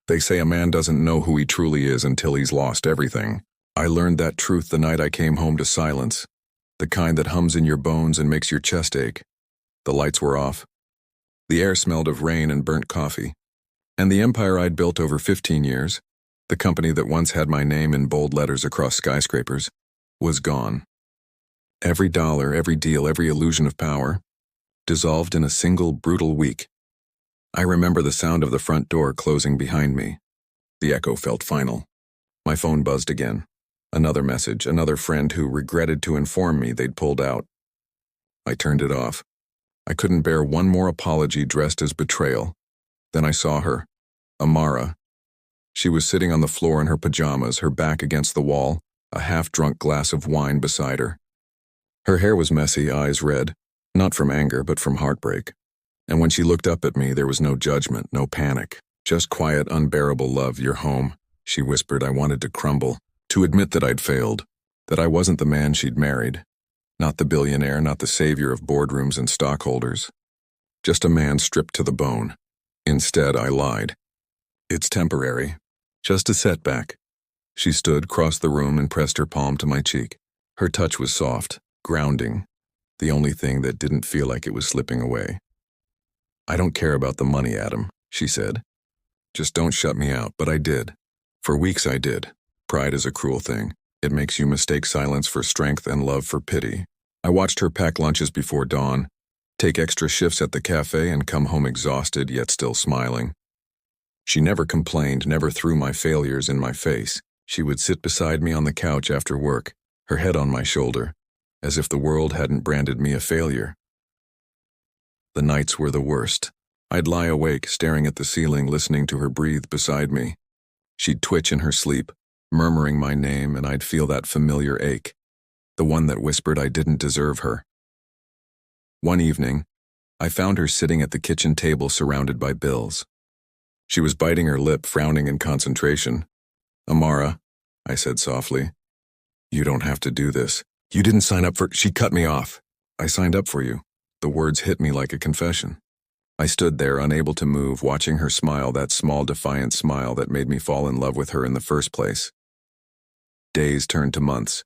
They say a man doesn't know who he truly is until he's lost everything. I learned that truth the night I came home to silence, the kind that hums in your bones and makes your chest ache. The lights were off. The air smelled of rain and burnt coffee. And the empire I'd built over 15 years, the company that once had my name in bold letters across skyscrapers, was gone. Every dollar, every deal, every illusion of power, dissolved in a single brutal week. I remember the sound of the front door closing behind me. The echo felt final. My phone buzzed again. Another message, another friend who regretted to inform me they'd pulled out. I turned it off. I couldn't bear one more apology dressed as betrayal. Then I saw her, Amara. She was sitting on the floor in her pajamas, her back against the wall, a half-drunk glass of wine beside her. Her hair was messy, eyes red, not from anger but from heartbreak. And when she looked up at me, there was no judgment, no panic, just quiet, unbearable love. "You're home," she whispered. I wanted to crumble, to admit that I'd failed, that I wasn't the man she'd married, not the billionaire, not the savior of boardrooms and stockholders, just a man stripped to the bone. Instead, I lied. "It's temporary, just a setback." She stood, crossed the room, and pressed her palm to my cheek. Her touch was soft, grounding, the only thing that didn't feel like it was slipping away. "I don't care about the money, Adam," she said. "Just don't shut me out." But I did. For weeks I did. Pride is a cruel thing. It makes you mistake silence for strength and love for pity. I watched her pack lunches before dawn, take extra shifts at the cafe, and come home exhausted yet still smiling. She never complained, never threw my failures in my face. She would sit beside me on the couch after work, her head on my shoulder, as if the world hadn't branded me a failure. The nights were the worst. I'd lie awake, staring at the ceiling, listening to her breathe beside me. She'd twitch in her sleep, murmuring my name, and I'd feel that familiar ache, the one that whispered I didn't deserve her. One evening, I found her sitting at the kitchen table surrounded by bills. She was biting her lip, frowning in concentration. "Amara," I said softly, "you don't have to do this. You didn't sign up for—" She cut me off. "I signed up for you." The words hit me like a confession. I stood there, unable to move, watching her smile, that small, defiant smile that made me fall in love with her in the first place. Days turned to months.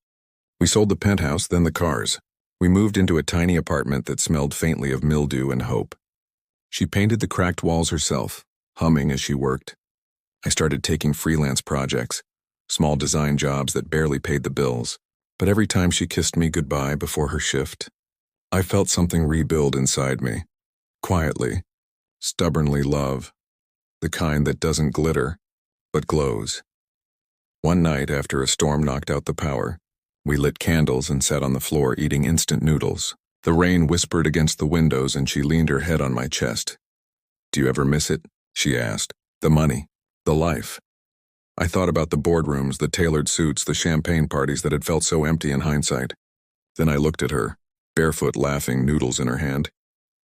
We sold the penthouse, then the cars. We moved into a tiny apartment that smelled faintly of mildew and hope. She painted the cracked walls herself, humming as she worked. I started taking freelance projects, small design jobs that barely paid the bills. But every time she kissed me goodbye before her shift, I felt something rebuild inside me. Quietly, stubbornly love. The kind that doesn't glitter, but glows. One night after a storm knocked out the power, we lit candles and sat on the floor eating instant noodles. The rain whispered against the windows and she leaned her head on my chest. "Do you ever miss it?" she asked. "The money, the life." I thought about the boardrooms, the tailored suits, the champagne parties that had felt so empty in hindsight. Then I looked at her, barefoot, laughing, noodles in her hand,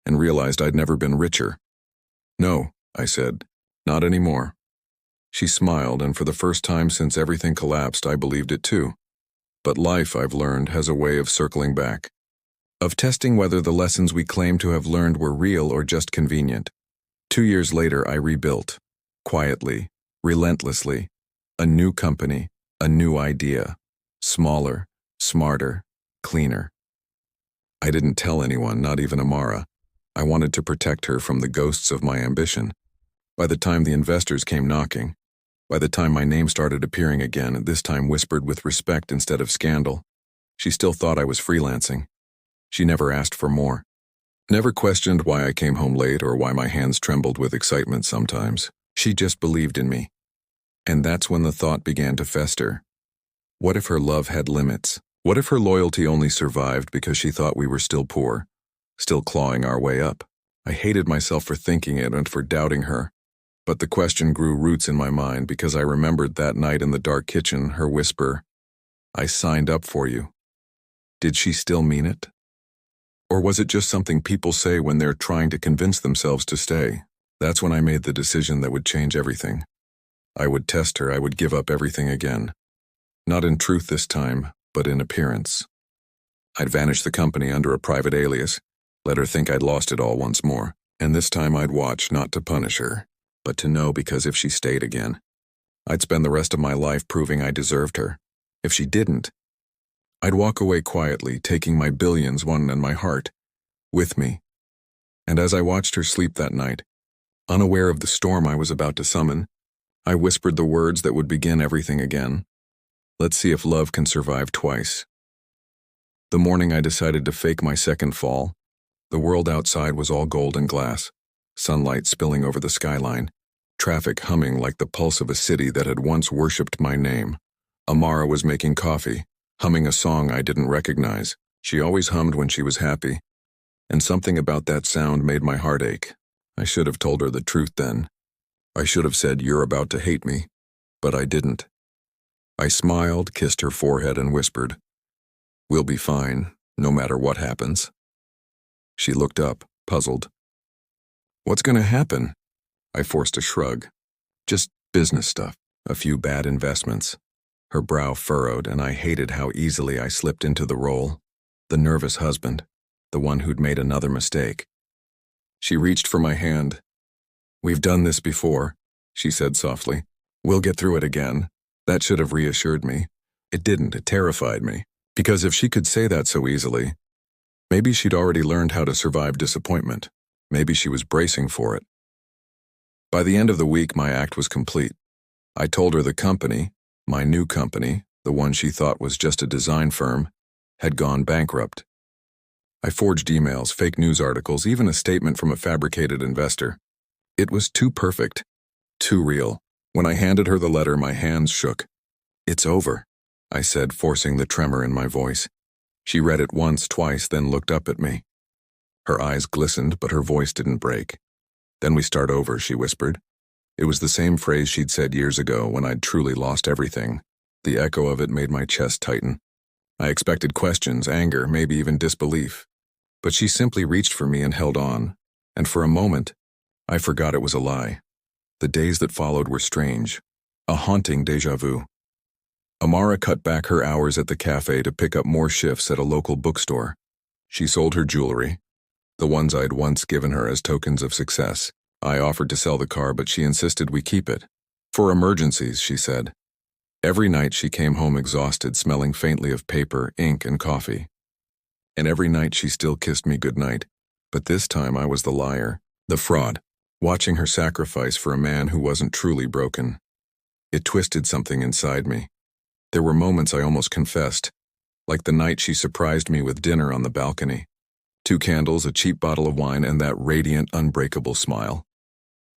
and realized I'd never been richer. "No," I said, "not anymore." She smiled, and for the first time since everything collapsed, I believed it too. But life, I've learned, has a way of circling back, of testing whether the lessons we claim to have learned were real or just convenient. 2 years later, I rebuilt, quietly, relentlessly, a new company, a new idea, smaller, smarter, cleaner. I didn't tell anyone, not even Amara. I wanted to protect her from the ghosts of my ambition. By the time the investors came knocking, by the time my name started appearing again, this time whispered with respect instead of scandal, she still thought I was freelancing. She never asked for more. Never questioned why I came home late or why my hands trembled with excitement sometimes. She just believed in me. And that's when the thought began to fester. What if her love had limits? What if her loyalty only survived because she thought we were still poor, still clawing our way up? I hated myself for thinking it and for doubting her. But the question grew roots in my mind because I remembered that night in the dark kitchen, her whisper, "I signed up for you." Did she still mean it? Or was it just something people say when they're trying to convince themselves to stay? That's when I made the decision that would change everything. I would test her, I would give up everything again. Not in truth this time, but in appearance. I'd vanish the company under a private alias, let her think I'd lost it all once more, and this time I'd watch not to punish her, but to know because if she stayed again, I'd spend the rest of my life proving I deserved her. If she didn't, I'd walk away quietly, taking my billions, one and my heart, with me. And as I watched her sleep that night, unaware of the storm I was about to summon, I whispered the words that would begin everything again. Let's see if love can survive twice. The morning I decided to fake my second fall, the world outside was all gold and glass, sunlight spilling over the skyline, traffic humming like the pulse of a city that had once worshipped my name. Amara was making coffee, humming a song I didn't recognize. She always hummed when she was happy, and something about that sound made my heart ache. I should have told her the truth then. I should have said, "You're about to hate me," but I didn't. I smiled, kissed her forehead, and whispered, "We'll be fine, no matter what happens." She looked up, puzzled. "What's going to happen?" I forced a shrug. "Just business stuff, a few bad investments." Her brow furrowed, and I hated how easily I slipped into the role. The nervous husband, the one who'd made another mistake. She reached for my hand. "We've done this before," she said softly. "We'll get through it again." That should have reassured me. It didn't. It terrified me. Because if she could say that so easily, maybe she'd already learned how to survive disappointment. Maybe she was bracing for it. By the end of the week, my act was complete. I told her the company, my new company, the one she thought was just a design firm, had gone bankrupt. I forged emails, fake news articles, even a statement from a fabricated investor. It was too perfect, too real. When I handed her the letter, my hands shook. "It's over," I said, forcing the tremor in my voice. She read it once, twice, then looked up at me. Her eyes glistened, but her voice didn't break. "Then we start over," she whispered. It was the same phrase she'd said years ago when I'd truly lost everything. The echo of it made my chest tighten. I expected questions, anger, maybe even disbelief. But she simply reached for me and held on, and for a moment, I forgot it was a lie. The days that followed were strange, a haunting déjà vu. Amara cut back her hours at the cafe to pick up more shifts at a local bookstore. She sold her jewelry, the ones I'd once given her as tokens of success. I offered to sell the car, but she insisted we keep it. For emergencies, she said. Every night she came home exhausted, smelling faintly of paper, ink, and coffee. And every night she still kissed me goodnight. But this time I was the liar, the fraud, watching her sacrifice for a man who wasn't truly broken. It twisted something inside me. There were moments I almost confessed, like the night she surprised me with dinner on the balcony. 2 candles, a cheap bottle of wine, and that radiant, unbreakable smile.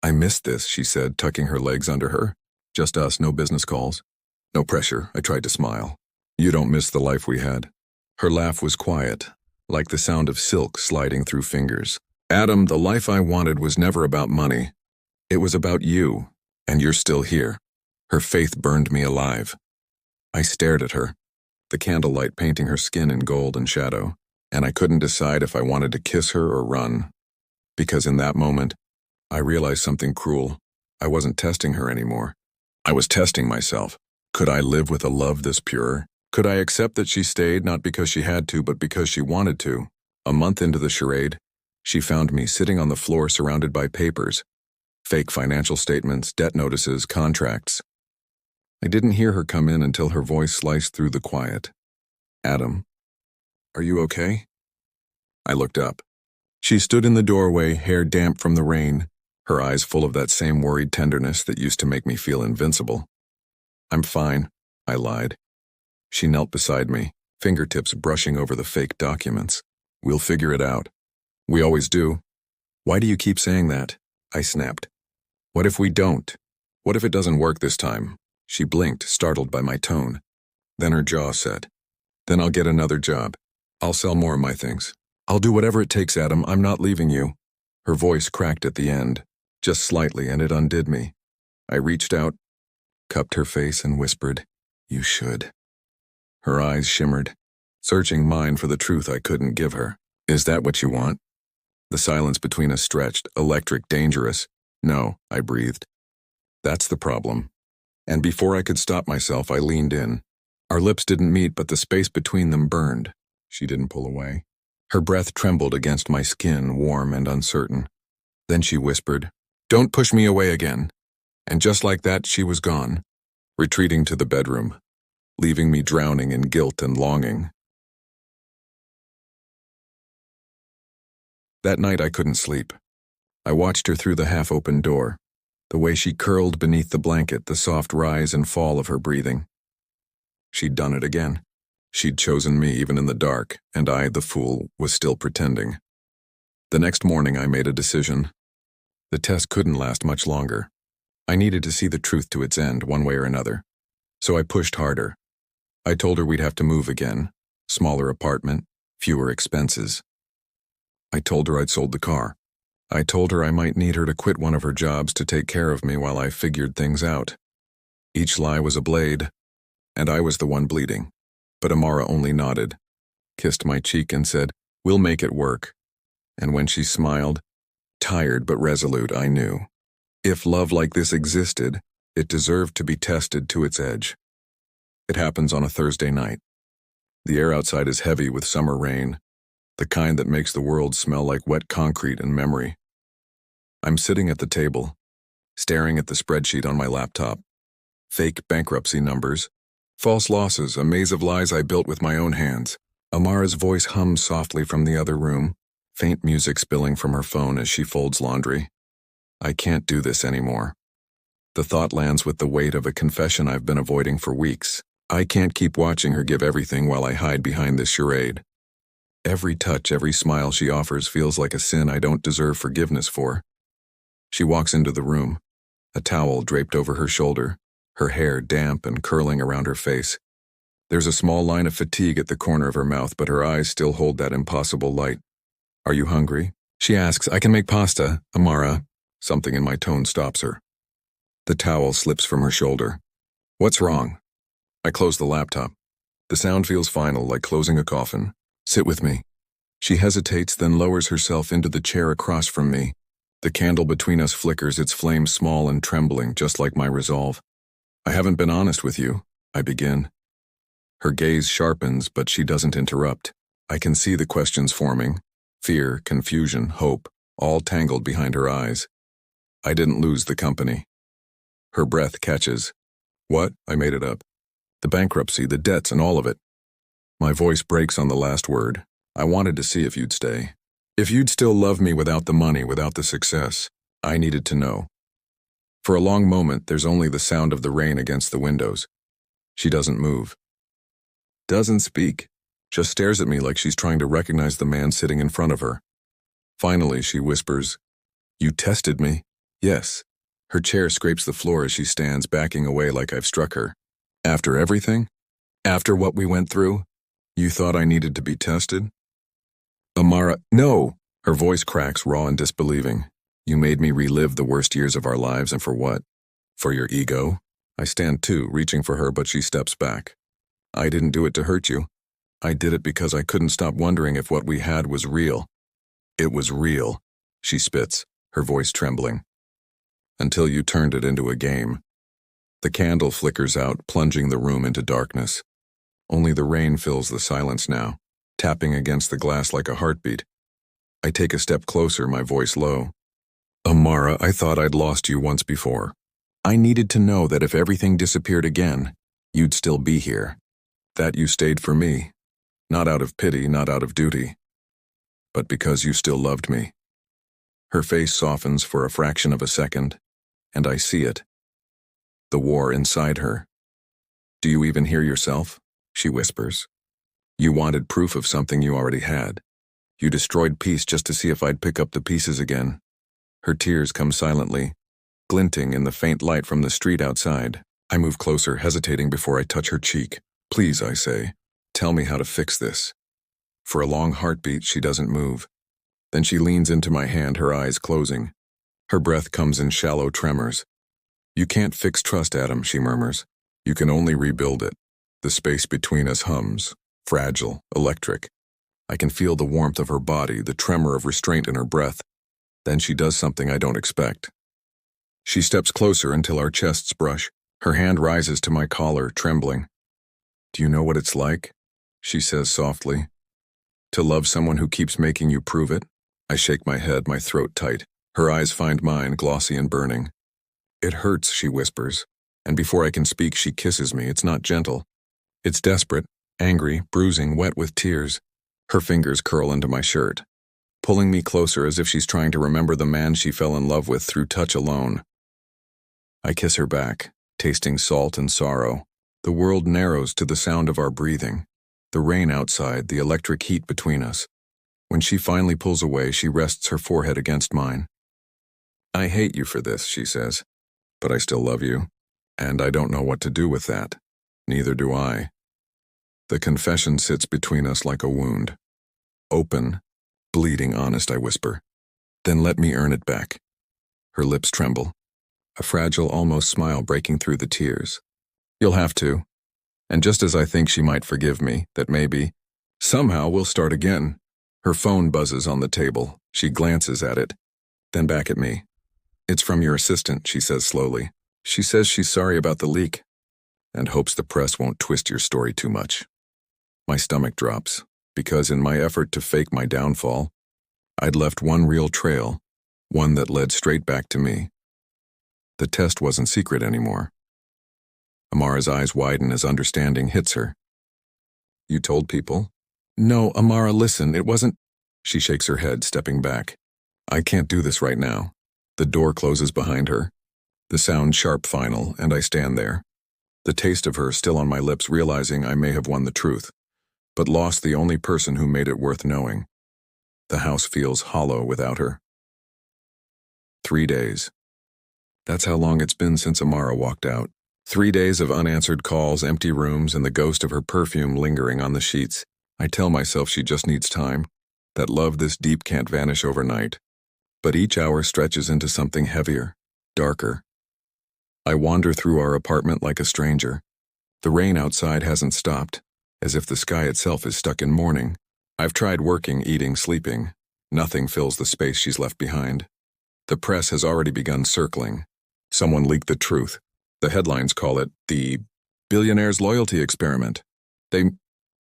"I missed this," she said, tucking her legs under her. "Just us, no business calls. No pressure," I tried to smile. "You don't miss the life we had." Her laugh was quiet, like the sound of silk sliding through fingers. "Adam, the life I wanted was never about money. It was about you, and you're still here." Her faith burned me alive. I stared at her, the candlelight painting her skin in gold and shadow, and I couldn't decide if I wanted to kiss her or run. Because in that moment, I realized something cruel. I wasn't testing her anymore. I was testing myself. Could I live with a love this pure? Could I accept that she stayed not because she had to, but because she wanted to? A month into the charade, she found me sitting on the floor surrounded by papers, fake financial statements, debt notices, contracts. I didn't hear her come in until her voice sliced through the quiet. "Adam, are you okay?" I looked up. She stood in the doorway, hair damp from the rain, her eyes full of that same worried tenderness that used to make me feel invincible. "I'm fine," I lied. She knelt beside me, fingertips brushing over the fake documents. "We'll figure it out." "We always do." "Why do you keep saying that?" I snapped. "What if we don't? What if it doesn't work this time?" She blinked, startled by my tone. Then her jaw set. "Then I'll get another job. I'll sell more of my things. I'll do whatever it takes, Adam. I'm not leaving you." Her voice cracked at the end, just slightly, and it undid me. I reached out, cupped her face, and whispered, "You should." Her eyes shimmered, searching mine for the truth I couldn't give her. "Is that what you want?" The silence between us stretched, electric, dangerous. "No," I breathed. "That's the problem." And before I could stop myself, I leaned in. Our lips didn't meet, but the space between them burned. She didn't pull away. Her breath trembled against my skin, warm and uncertain. Then she whispered, Don't push me away again. And just like that, she was gone, retreating to the bedroom, leaving me drowning in guilt and longing. That night I couldn't sleep. I watched her through the half-open door, the way she curled beneath the blanket, the soft rise and fall of her breathing. She'd done it again. She'd chosen me even in the dark, and I, the fool, was still pretending. The next morning I made a decision. The test couldn't last much longer. I needed to see the truth to its end, one way or another. So I pushed harder. I told her we'd have to move again. Smaller apartment, fewer expenses. I told her I'd sold the car. I told her I might need her to quit one of her jobs to take care of me while I figured things out. Each lie was a blade, and I was the one bleeding. But Amara only nodded, kissed my cheek and said, "We'll make it work." And when she smiled, tired but resolute, I knew. If love like this existed, it deserved to be tested to its edge. It happens on a Thursday night. The air outside is heavy with summer rain, the kind that makes the world smell like wet concrete and memory. I'm sitting at the table, staring at the spreadsheet on my laptop. Fake bankruptcy numbers, false losses, a maze of lies I built with my own hands. Amara's voice hums softly from the other room, faint music spilling from her phone as she folds laundry. I can't do this anymore. The thought lands with the weight of a confession I've been avoiding for weeks. I can't keep watching her give everything while I hide behind this charade. Every touch, every smile she offers feels like a sin I don't deserve forgiveness for. She walks into the room, a towel draped over her shoulder, her hair damp and curling around her face. There's a small line of fatigue at the corner of her mouth, but her eyes still hold that impossible light. "Are you hungry?" she asks. "I can make pasta, Amara." Something in my tone stops her. The towel slips from her shoulder. "What's wrong?" I close the laptop. The sound feels final, like closing a coffin. "Sit with me." She hesitates, then lowers herself into the chair across from me. The candle between us flickers, its flame small and trembling, just like my resolve. "I haven't been honest with you," I begin. Her gaze sharpens, but she doesn't interrupt. I can see the questions forming. Fear, confusion, hope, all tangled behind her eyes. I didn't lose the company. Her breath catches. "What?" I made it up. "The bankruptcy, the debts, and all of it." My voice breaks on the last word. "I wanted to see if you'd stay. If you'd still love me without the money, without the success." I needed to know. For a long moment, there's only the sound of the rain against the windows. She doesn't move. Doesn't speak. Just stares at me like she's trying to recognize the man sitting in front of her. Finally, she whispers, "You tested me?" "Yes." Her chair scrapes the floor as she stands, backing away like I've struck her. "After everything? After what we went through? You thought I needed to be tested?" "Amara, no!" Her voice cracks, raw and disbelieving. "You made me relive the worst years of our lives, and for what? For your ego?" I stand too, reaching for her, but she steps back. "I didn't do it to hurt you. I did it because I couldn't stop wondering if what we had was real." "It was real," she spits, her voice trembling. "Until you turned it into a game." The candle flickers out, plunging the room into darkness. Only the rain fills the silence now, tapping against the glass like a heartbeat. I take a step closer, my voice low. "Amara, I thought I'd lost you once before. I needed to know that if everything disappeared again, you'd still be here. That you stayed for me. Not out of pity, not out of duty, but because you still loved me." Her face softens for a fraction of a second, and I see it. The war inside her. "Do you even hear yourself?" she whispers. "You wanted proof of something you already had. You destroyed peace just to see if I'd pick up the pieces again." Her tears come silently, glinting in the faint light from the street outside. I move closer, hesitating before I touch her cheek. "Please," I say, "tell me how to fix this." For a long heartbeat, she doesn't move. Then she leans into my hand, her eyes closing. Her breath comes in shallow tremors. "You can't fix trust, Adam," she murmurs. "You can only rebuild it." The space between us hums, fragile, electric. I can feel the warmth of her body, the tremor of restraint in her breath. Then she does something I don't expect. She steps closer until our chests brush. Her hand rises to my collar, trembling. "Do you know what it's like?" she says softly. "To love someone who keeps making you prove it?" I shake my head, my throat tight. Her eyes find mine, glossy and burning. It hurts, she whispers, and before I can speak, she kisses me. It's not gentle. It's desperate, angry, bruising, wet with tears. Her fingers curl into my shirt, pulling me closer as if she's trying to remember the man she fell in love with through touch alone. I kiss her back, tasting salt and sorrow. The world narrows to the sound of our breathing. The rain outside, the electric heat between us. When she finally pulls away, she rests her forehead against mine. I hate you for this, she says, but I still love you, and I don't know what to do with that. Neither do I. The confession sits between us like a wound. Open, bleeding honest, I whisper. Then let me earn it back. Her lips tremble, a fragile, almost smile breaking through the tears. You'll have to. And just as I think she might forgive me, that maybe, somehow we'll start again. Her phone buzzes on the table. She glances at it, then back at me. It's from your assistant, she says slowly. She says she's sorry about the leak, and hopes the press won't twist your story too much. My stomach drops, because in my effort to fake my downfall, I'd left one real trail, one that led straight back to me. The test wasn't secret anymore. Amara's eyes widen as understanding hits her. You told people? No, Amara, listen, it wasn't. She shakes her head, stepping back. I can't do this right now. The door closes behind her. The sound sharp final, and I stand there. The taste of her still on my lips, realizing I may have won the truth, but lost the only person who made it worth knowing. The house feels hollow without her. 3 days. That's how long it's been since Amara walked out. 3 days of unanswered calls, empty rooms, and the ghost of her perfume lingering on the sheets. I tell myself she just needs time, that love this deep can't vanish overnight. But each hour stretches into something heavier, darker. I wander through our apartment like a stranger. The rain outside hasn't stopped, as if the sky itself is stuck in mourning. I've tried working, eating, sleeping. Nothing fills the space she's left behind. The press has already begun circling. Someone leaked the truth. The headlines call it the Billionaire's loyalty experiment. They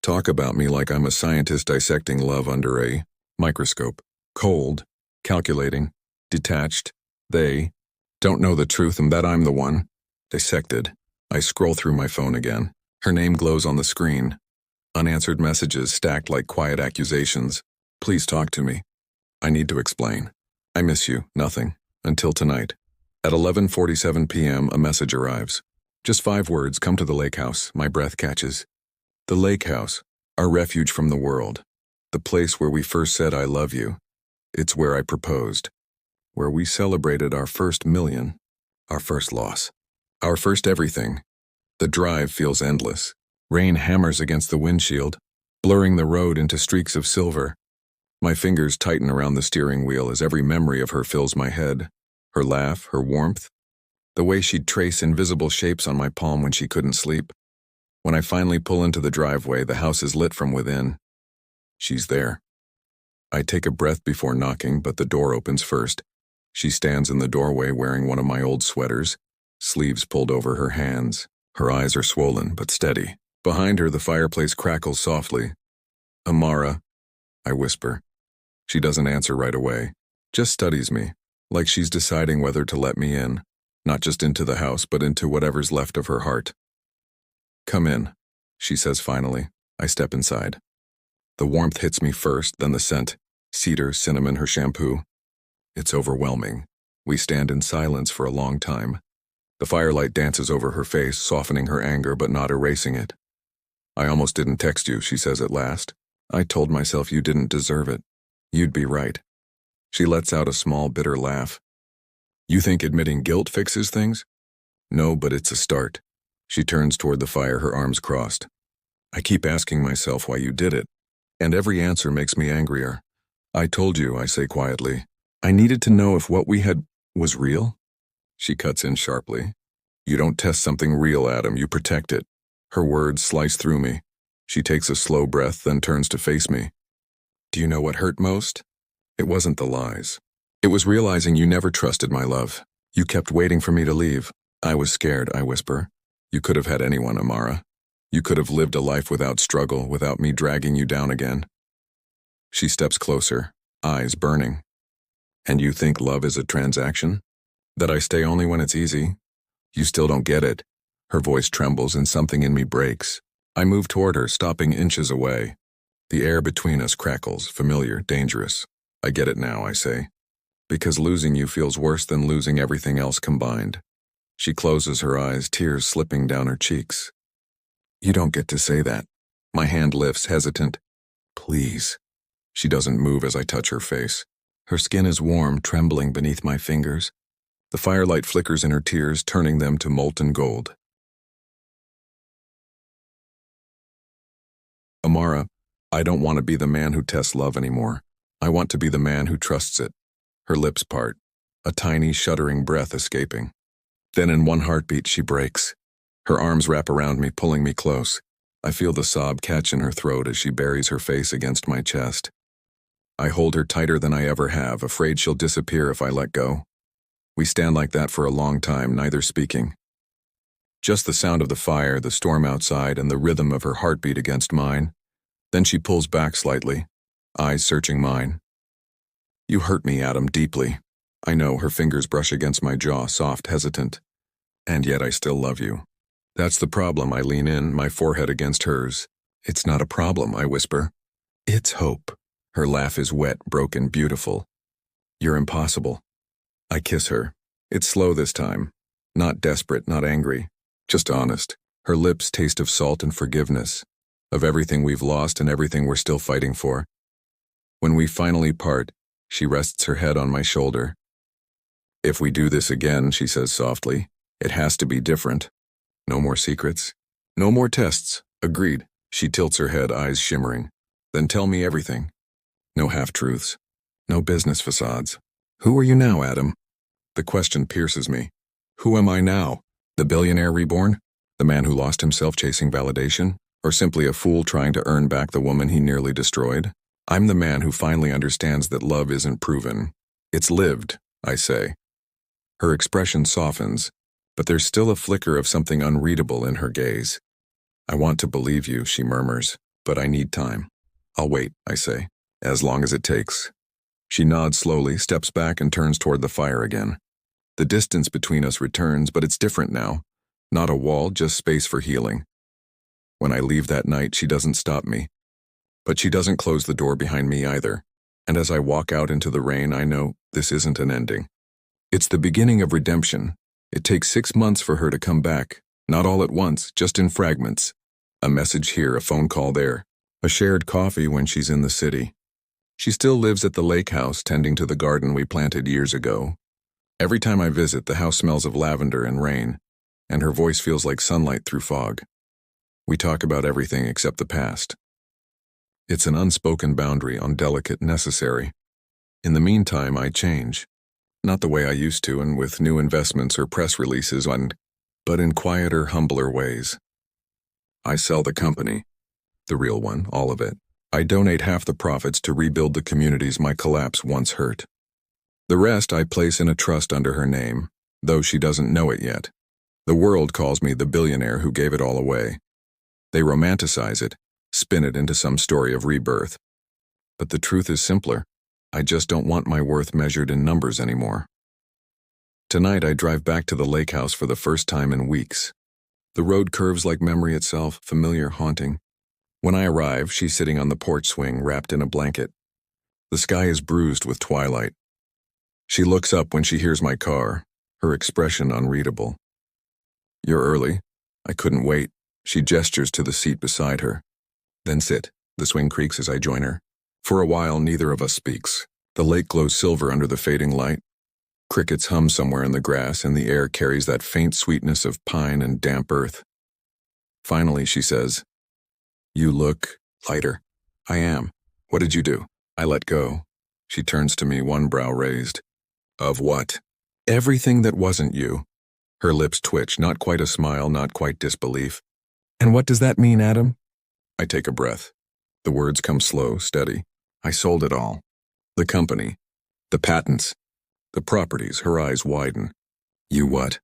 talk about me like I'm a scientist dissecting love under a microscope. Cold, calculating, detached. They don't know the truth and that I'm the one. Dissected. I scroll through my phone again. Her name glows on the screen. Unanswered messages stacked like quiet accusations. Please talk to me. I need to explain. I miss you. Nothing. Until tonight. At 11:47 p.m., a message arrives. Just 5 words, come to the lake house. My breath catches. The lake house, our refuge from the world. The place where we first said I love you. It's where I proposed. Where we celebrated our first million. Our first loss. Our first everything. The drive feels endless. Rain hammers against the windshield, blurring the road into streaks of silver. My fingers tighten around the steering wheel as every memory of her fills my head. Her laugh, her warmth, the way she'd trace invisible shapes on my palm when she couldn't sleep. When I finally pull into the driveway, the house is lit from within. She's there. I take a breath before knocking, but the door opens first. She stands in the doorway wearing one of my old sweaters, sleeves pulled over her hands. Her eyes are swollen but steady. Behind her, the fireplace crackles softly. Amara, I whisper. She doesn't answer right away, just studies me, like she's deciding whether to let me in, not just into the house, but into whatever's left of her heart. Come in, she says finally. I step inside. The warmth hits me first, then the scent, cedar, cinnamon, her shampoo. It's overwhelming. We stand in silence for a long time. The firelight dances over her face, softening her anger but not erasing it. I almost didn't text you, she says at last. I told myself you didn't deserve it. You'd be right. She lets out a small, bitter laugh. You think admitting guilt fixes things? No, but it's a start. She turns toward the fire, her arms crossed. I keep asking myself why you did it, and every answer makes me angrier. I told you, I say quietly. I needed to know if what we had was real. She cuts in sharply. You don't test something real, Adam, you protect it. Her words slice through me. She takes a slow breath, then turns to face me. Do you know what hurt most? It wasn't the lies. It was realizing you never trusted my love. You kept waiting for me to leave. I was scared, I whisper. You could have had anyone, Amara. You could have lived a life without struggle, without me dragging you down again. She steps closer, eyes burning. And you think love is a transaction? That I stay only when it's easy? You still don't get it. Her voice trembles and something in me breaks. I move toward her, stopping inches away. The air between us crackles, familiar, dangerous. I get it now, I say. Because losing you feels worse than losing everything else combined. She closes her eyes, tears slipping down her cheeks. You don't get to say that. My hand lifts, hesitant. Please. She doesn't move as I touch her face. Her skin is warm, trembling beneath my fingers. The firelight flickers in her tears, turning them to molten gold. Amara, I don't want to be the man who tests love anymore. I want to be the man who trusts it. Her lips part, a tiny, shuddering breath escaping. Then in one heartbeat she breaks. Her arms wrap around me, pulling me close. I feel the sob catch in her throat as she buries her face against my chest. I hold her tighter than I ever have, afraid she'll disappear if I let go. We stand like that for a long time, neither speaking. Just the sound of the fire, the storm outside, and the rhythm of her heartbeat against mine. Then she pulls back slightly, eyes searching mine. You hurt me, Adam, deeply. I know, her fingers brush against my jaw, soft, hesitant. And yet I still love you. That's the problem, I lean in, my forehead against hers. It's not a problem, I whisper. It's hope. Her laugh is wet, broken, beautiful. You're impossible. I kiss her. It's slow this time. Not desperate, not angry. Just honest. Her lips taste of salt and forgiveness. Of everything we've lost and everything we're still fighting for. When we finally part, she rests her head on my shoulder. If we do this again, she says softly, it has to be different. No more secrets. No more tests. Agreed. She tilts her head, eyes shimmering. Then tell me everything. No half-truths. No business facades. Who are you now, Adam? The question pierces me. Who am I now? The billionaire reborn? The man who lost himself chasing validation? Or simply a fool trying to earn back the woman he nearly destroyed? I'm the man who finally understands that love isn't proven. It's lived, I say. Her expression softens, but there's still a flicker of something unreadable in her gaze. I want to believe you, she murmurs, but I need time. I'll wait, I say, as long as it takes. She nods slowly, steps back, and turns toward the fire again. The distance between us returns, but it's different now. Not a wall, just space for healing. When I leave that night, she doesn't stop me. But she doesn't close the door behind me either. And as I walk out into the rain, I know this isn't an ending. It's the beginning of redemption. It takes 6 months for her to come back. Not all at once, just in fragments. A message here, a phone call there. A shared coffee when she's in the city. She still lives at the lake house, tending to the garden we planted years ago. Every time I visit, the house smells of lavender and rain, and her voice feels like sunlight through fog. We talk about everything except the past. It's an unspoken boundary, undelicate, necessary. In the meantime, I change. Not the way I used to, and with new investments or press releases, but in quieter, humbler ways. I sell the company. The real one, all of it. I donate half the profits to rebuild the communities my collapse once hurt. The rest I place in a trust under her name, though she doesn't know it yet. The world calls me the billionaire who gave it all away. They romanticize it, spin it into some story of rebirth. But the truth is simpler. I just don't want my worth measured in numbers anymore. Tonight I drive back to the lake house for the first time in weeks. The road curves like memory itself, familiar, haunting. When I arrive, she's sitting on the porch swing, wrapped in a blanket. The sky is bruised with twilight. She looks up when she hears my car, her expression unreadable. You're early. I couldn't wait. She gestures to the seat beside her. Then sit. The swing creaks as I join her. For a while, neither of us speaks. The lake glows silver under the fading light. Crickets hum somewhere in the grass, and the air carries that faint sweetness of pine and damp earth. Finally, she says, You look lighter. I am. What did you do? I let go. She turns to me, one brow raised. Of what? Everything that wasn't you. Her lips twitch, not quite a smile, not quite disbelief. And what does that mean, Adam? I take a breath. The words come slow, steady. I sold it all. The company. The patents. The properties. Her eyes widen. You what?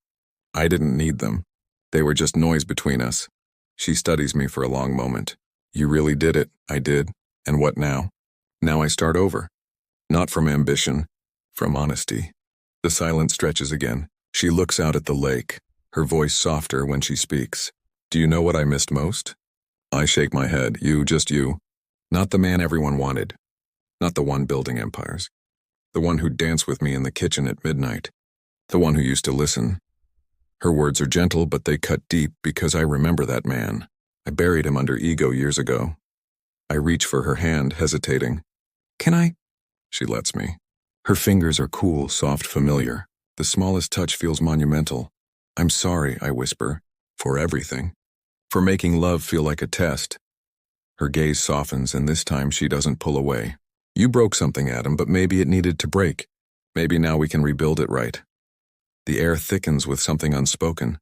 I didn't need them. They were just noise between us. She studies me for a long moment. You really did it. I did. And what now? Now I start over. Not from ambition. From honesty. The silence stretches again. She looks out at the lake, her voice softer when she speaks. Do you know what I missed most? I shake my head. You, just you. Not the man everyone wanted. Not the one building empires. The one who danced with me in the kitchen at midnight. The one who used to listen. Her words are gentle, but they cut deep because I remember that man. I buried him under ego years ago. I reach for her hand, hesitating. Can I? She lets me. Her fingers are cool, soft, familiar. The smallest touch feels monumental. I'm sorry, I whisper, for everything. For making love feel like a test. Her gaze softens, and this time she doesn't pull away. You broke something, Adam, but maybe it needed to break. Maybe now we can rebuild it right. The air thickens with something unspoken.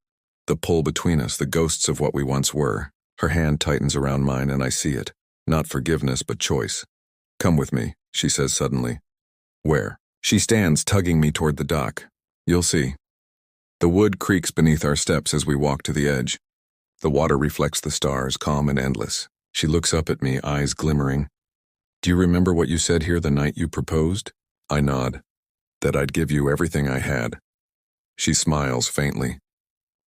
The pull between us, the ghosts of what we once were. Her hand tightens around mine, and I see it. Not forgiveness, but choice. Come with me, she says suddenly. Where? She stands, tugging me toward the dock. You'll see. The wood creaks beneath our steps as we walk to the edge. The water reflects the stars, calm and endless. She looks up at me, eyes glimmering. Do you remember what you said here the night you proposed? I nod. That I'd give you everything I had. She smiles faintly.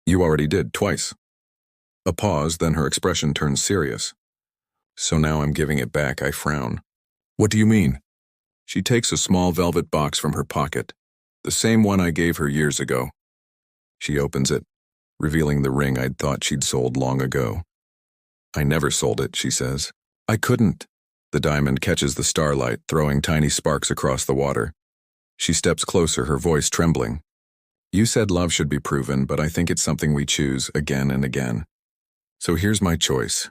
You already did, twice. A pause, then her expression turns serious. So now I'm giving it back, I frown. What do you mean? She takes a small velvet box from her pocket, the same one I gave her years ago. She opens it, revealing the ring I'd thought she'd sold long ago. I never sold it, she says. I couldn't. The diamond catches the starlight, throwing tiny sparks across the water. She steps closer, her voice trembling. You said love should be proven, but I think it's something we choose again and again. So here's my choice.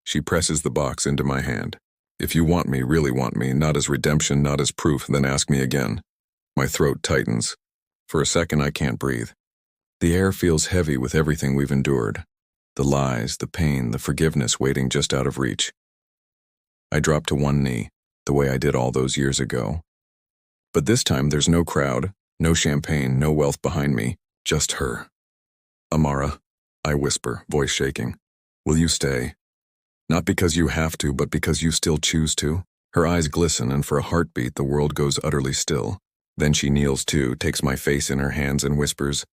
She presses the box into my hand. If you want me, really want me, not as redemption, not as proof, then ask me again. My throat tightens. For a second, I can't breathe. The air feels heavy with everything we've endured. The lies, the pain, the forgiveness waiting just out of reach. I drop to one knee, the way I did all those years ago. But this time there's no crowd, no champagne, no wealth behind me, just her. Amara, I whisper, voice shaking. Will you stay? Not because you have to, but because you still choose to. Her eyes glisten, and for a heartbeat the world goes utterly still. Then she kneels too, takes my face in her hands and whispers,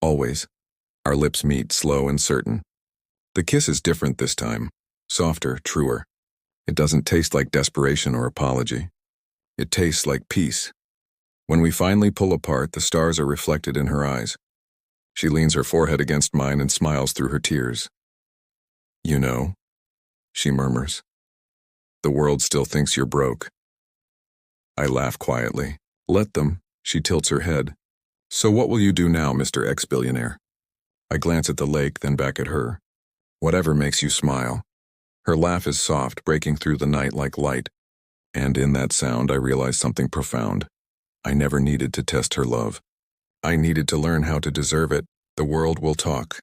always. Our lips meet, slow and certain. The kiss is different this time, softer, truer. It doesn't taste like desperation or apology. It tastes like peace. When we finally pull apart, the stars are reflected in her eyes. She leans her forehead against mine and smiles through her tears. You know, she murmurs. The world still thinks you're broke. I laugh quietly. Let them, she tilts her head. So what will you do now, Mr. Ex-Billionaire? I glance at the lake, then back at her. Whatever makes you smile. Her laugh is soft, breaking through the night like light. And in that sound, I realize something profound. I never needed to test her love. I needed to learn how to deserve it. The world will talk.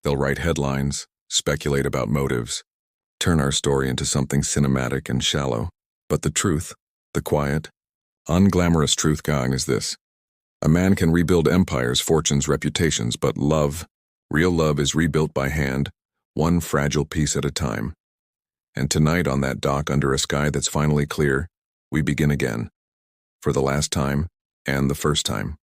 They'll write headlines, speculate about motives, turn our story into something cinematic and shallow. But the truth, the quiet, unglamorous truth, Gang, is this. A man can rebuild empires, fortunes, reputations, but love, real love, is rebuilt by hand, one fragile piece at a time. And tonight on that dock under a sky that's finally clear, we begin again. For the last time, and the first time.